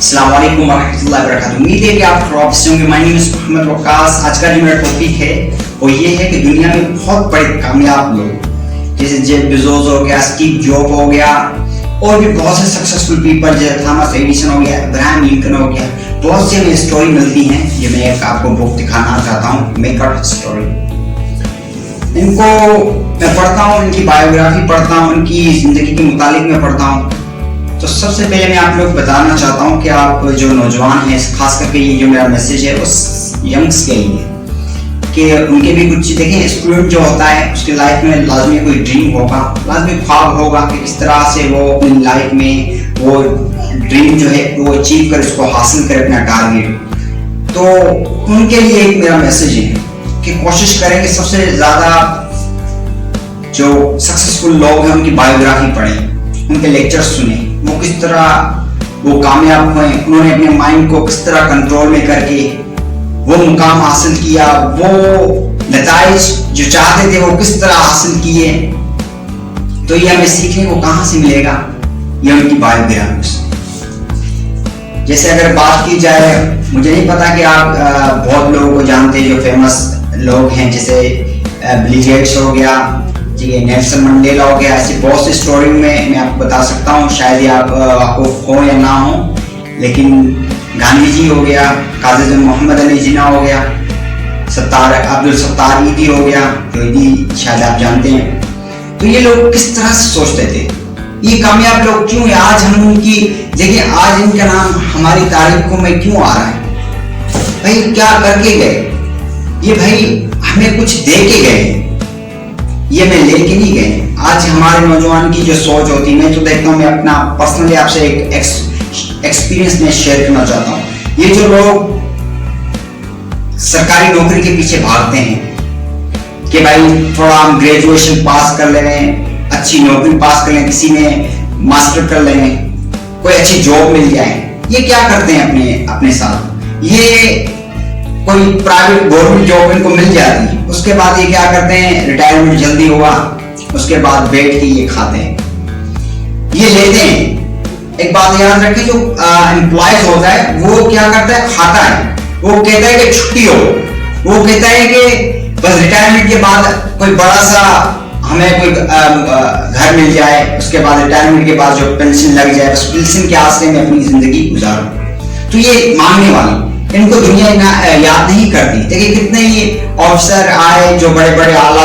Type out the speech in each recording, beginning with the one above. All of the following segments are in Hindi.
अस्सलाम वालेकुम रहमतुल्लाहि व बरकातुहू। उम्मीद है कि आप खैरियत से होंगे। My name is Mohammad Waqqas. आज का जो मेरा टॉपिक है वो ये है कि दुनिया में बहुत बड़े कामयाब लोग जैसे जेफ बेजोस हो गया, स्टीव जॉब हो गया और भी बहुत से सक्सेसफुल पीपल जैसे थॉमस एडिसन हो गया, अब्राहम लिंकन हो गया, बहुत सी हमें स्टोरी मिलती हैं। ये मैं एक आपको बुक दिखाना चाहता हूँ, मेकअप स्टोरी। इनको मैं पढ़ता हूँ, इनकी बायोग्राफी पढ़ता हूँ, इनकी जिंदगी के मुतालिक मैं पढ़ता हूँ। तो सबसे पहले मैं आप लोग बताना चाहता हूँ कि आप जो नौजवान हैं, खास करके ये जो मेरा मैसेज है उस यंग्स के लिए कि उनके भी कुछ देखें। स्टूडेंट जो होता है उसकी लाइफ में लाजमी कोई ड्रीम होगा, लाजमी ख्वाब होगा कि किस तरह से वो अपनी लाइफ में वो ड्रीम जो है वो अचीव कर उसको हासिल करे अपना टारगेट। तो उनके लिए एक मेरा मैसेज है कि कोशिश करें कि सबसे ज़्यादा जो सक्सेसफुल लोग हैं उनकी बायोग्राफी पढ़ें, उनके लेक्चर्स सुने, वो किस तरह वो कामयाब हुए, उन्होंने अपने माइंड को किस तरह कंट्रोल में करके वो मुकाम हासिल किया, वो नताइज जो चाहते थे वो किस तरह हासिल किए। तो ये हमें सीखने को कहाँ से मिलेगा? ये उनकी बायोग्राफी से। जैसे अगर बात की जाए, मुझे नहीं पता कि आप बहुत लोगों को जानते हैं जो फेमस लोग हैं, जैसे बिल गेट्स हो गया, नेल्सन मंडेला हो गया। ऐसी बहुत सी स्टोरी में मैं आपको बता सकता हूँ, शायद आपको हो या ना हो, लेकिन गांधी जी हो गया, काजी मोहम्मद अली जिन्ना हो गया, अब्दुल सत्तार ईदी हो गया, जो ईदी शायद आप जानते हैं। तो ये लोग किस तरह से सोचते थे, ये कामयाब लोग क्यों है? आज हम उनकी देखिए, आज इनका नाम हमारी तारीखों में क्यों आ रहा है? भाई क्या करके गए ये? भाई हमें कुछ दे के गए, ये मैं लेके नहीं गए। आज हमारे नौजवान की जो सोच होती है, मैं तो देखता हूँ, मैं अपना पर्सनली आपसे एक एक्सपीरियंस में शेयर करना चाहता हूँ। ये जो लोग सरकारी नौकरी के पीछे भागते हैं कि भाई थोड़ा हम ग्रेजुएशन पास कर ले, अच्छी नौकरी पास कर लें, किसी में मास्टर कर लें, कोई अच्छी जॉब मिल जाए, ये क्या करते हैं अपने साथ? ये कोई प्राइवेट गवर्नमेंट जॉब इनको मिल जाती है, उसके बाद ये क्या करते हैं, रिटायरमेंट जल्दी हुआ, उसके बाद बैठ के ये खाते हैं, ये लेते हैं। एक बात याद रखें, जो एम्प्लॉयज होता है वो क्या करता है, खाता है। वो कहता है कि छुट्टी हो, वो कहता है कि बस रिटायरमेंट के बाद कोई बड़ा सा हमें कोई घर मिल जाए, उसके बाद रिटायरमेंट के बाद जो पेंशन लग जाए, बस पेंशन के आसरे में अपनी जिंदगी गुजारो। तो ये मांगने वाले, इनको दुनिया याद नहीं करती। देखिए कितने ही ऑफिसर आए जो बड़े बड़े आला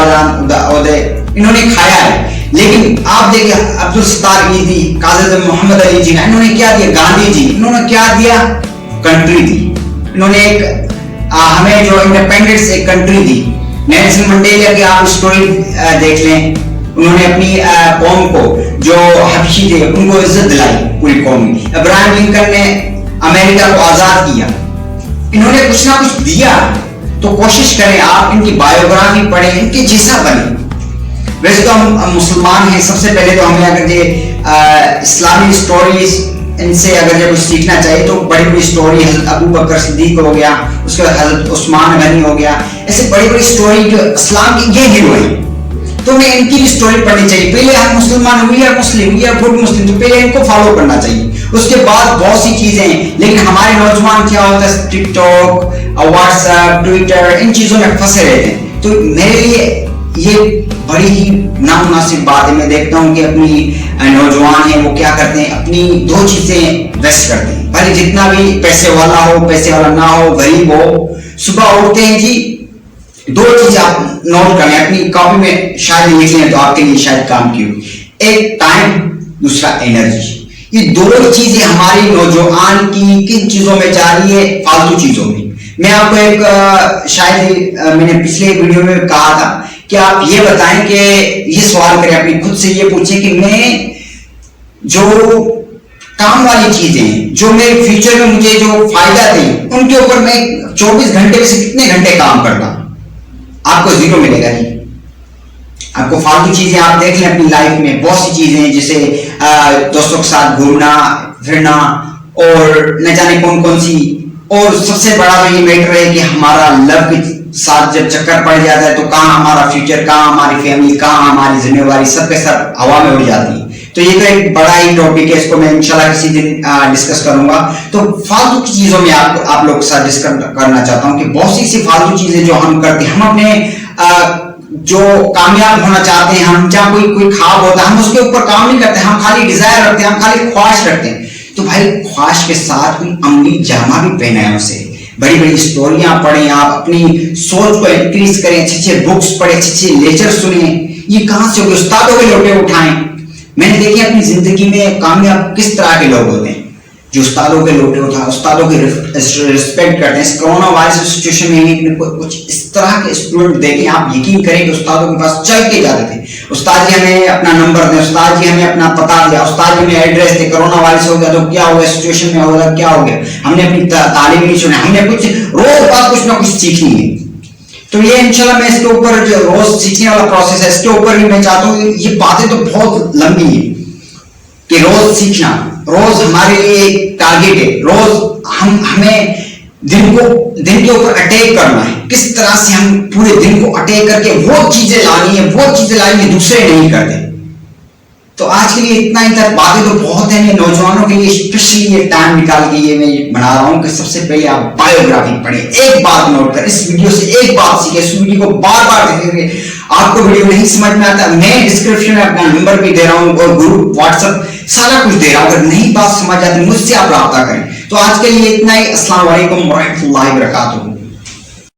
ओहदे इन्होंने खाया है, लेकिन आप देखिए अब्दुल सत्तार ईदी, काजी मोहम्मद अली जिन्ना, इन्होंने क्या दिया? गांधी जी इन्होंने क्या दिया? कंट्री दी। इन्होंने एक हमें जो इंडिपेंडेंस एक कंट्री दी। नेल्सन मंडेला की आप स्टोरी देख लें, उन्होंने अपनी कौम को जो हबशी थे उनको इज्जत दिलाई पूरी कौम की। अब्राहम लिंकन ने अमेरिका को आजाद किया, इन्होंने कुछ ना कुछ दिया। तो कोशिश करें आप इनकी बायोग्राफी पढ़ें, इनके जैसा बने। वैसे तो हम मुसलमान हैं, सबसे पहले तो हमें अगर ये इस्लामी स्टोरीज इनसे अगर ये कुछ सीखना चाहिए तो बड़ी बड़ी स्टोरी, हज़रत अबू बकर सिद्दीक हो गया, उसके बाद हज़रत उस्मान गनी हो गया, ऐसे बड़ी बड़ी स्टोरी जो इस्लाम की ये हीरो है, तो हमें इनकी भी स्टोरी पढ़नी चाहिए। पहले हम मुसलमान, we are Muslim, we are good Muslim, तो पहले इनको फॉलो करना चाहिए, उसके बाद बहुत सी चीजें हैं। लेकिन हमारे नौजवान क्या होता है, टिकटॉक, व्हाट्सएप, ट्विटर, इन चीजों में फंसे रहते हैं। तो मेरे लिए ये बड़ी ही नामुनासिब बात है। मैं देखता हूँ कि अपनी नौजवान है वो क्या करते हैं, अपनी दो चीजें वेस्ट करते हैं। भले जितना भी पैसे वाला हो, पैसे वाला ना हो, गरीब हो, सुबह उठते हैं जी, दो चीजें आप नोट करें, अपनी कॉपी में शायद लिख लें तो आपके लिए शायद काम की होगी। एक टाइम, दूसरा एनर्जी। ये दो चीजें हमारी नौजवान की किन चीजों में जा रही है? फालतू चीजों में। मैं आपको एक शायद मैंने पिछले वीडियो में कहा था कि आप ये बताएं कि ये सवाल करें अपनी खुद से, ये पूछें कि मैं जो काम वाली चीजें जो मेरे फ्यूचर में मुझे जो फायदा दें, उनके ऊपर मैं 24 घंटे में से कितने घंटे काम करता? आपको जीरो मिलेगा नहीं। आपको फालतू चीजें आप देख लें अपनी लाइफ में, बहुत सी चीजें हैं, जैसे दोस्तों के साथ घूमना फिरना और न जाने कौन कौन सी। और सबसे बड़ा तो ये मैटर है कि हमारा लव के साथ जब चक्कर पड़ जाता है तो कहाँ हमारा फ्यूचर, कहाँ हमारी फैमिली, कहाँ हमारी जिम्मेवारी, सब के सब हवा में उड़ जाती है। तो ये तो एक बड़ा ही टॉपिक है, इसको मैं इंशाल्लाह किसी दिन डिस्कस करूंगा। तो फालतू की चीजों में आप लोग के साथ डिस्कस करना चाहता हूं कि बहुत सी ऐसी फालतू चीजें जो हम करते हैं, हम अपने जो कामयाब होना चाहते हैं, हम जहां कोई ख्वाब होता है हम उसके ऊपर काम नहीं करते, हम खाली डिजायर रखते हैं, हम खाली ख्वाहिश रखते हैं। तो भाई ख्वाहिश के साथ कोई अमली जामा भी पहना है उसे, बड़ी बड़ी स्टोरियां पढ़ें, आप अपनी सोच को इंक्रीज करें, अच्छे अच्छे बुक्स पढ़े, अच्छे अच्छे लेक्चर सुने। ये कहां से होगी? उस्तादों के लोटे उठाएं। मैंने देखी अपनी जिंदगी में कामयाब किस तरह के लोग होते हैं जो उस्तादों के लोटे उठा, उस्तादों की रिस्पेक्ट करते हैं। इस कोरोना वायरस सिचुएशन में कुछ इस तरह के स्टूडेंट देखें, आप यकीन करें कि उस्तादों के पास चल के जाते थे, उस्ताद जी हमें अपना नंबर दें, उस्ताद जी हमें अपना पता दिया, उस्ताद जी हमें एड्रेस दे, कोरोना वायरस हो गया तो क्या हो गया, सिचुएशन में हो गया क्या हो गया, हमने अपनी तालीम नहीं सुनी, हमने कुछ रोज बात कुछ ना कुछ सीखनी है। तो ये इंशाल्लाह मैं इसके ऊपर जो रोज सीखने वाला प्रोसेस है इसके ऊपर भी मैं चाहता हूँ, ये बातें तो बहुत लंबी है कि रोज सीखना, रोज हमारे लिए एक टारगेट है, रोज हमें दिन के ऊपर अटैक करना है, किस तरह से हम पूरे दिन को अटैक करके वो चीजें लानी है दूसरे नहीं करते। तो आज के लिए इतना ही था, बातें तो बहुत है, नौजवानों के लिए स्पेशली ये टाइम निकाल के ये मैं बना रहा हूं कि सबसे पहले आप बायोग्राफी पढ़िए, एक बात नोट कर, इस वीडियो से एक बात सीखे, इस वीडियो को बार बार देखेंगे, आपको वीडियो नहीं समझ में आता मैं डिस्क्रिप्शन में अपना नंबर भी दे रहा हूं और ग्रुप व्हाट्सएप सारा कुछ दे रहा हूं, अगर नहीं बात समझ आती मुझसे आप राब्ता करें। तो आज के लिए इतना ही, अस्सलाम वालेकुम व रहमतुल्लाहि व बरकातुहू।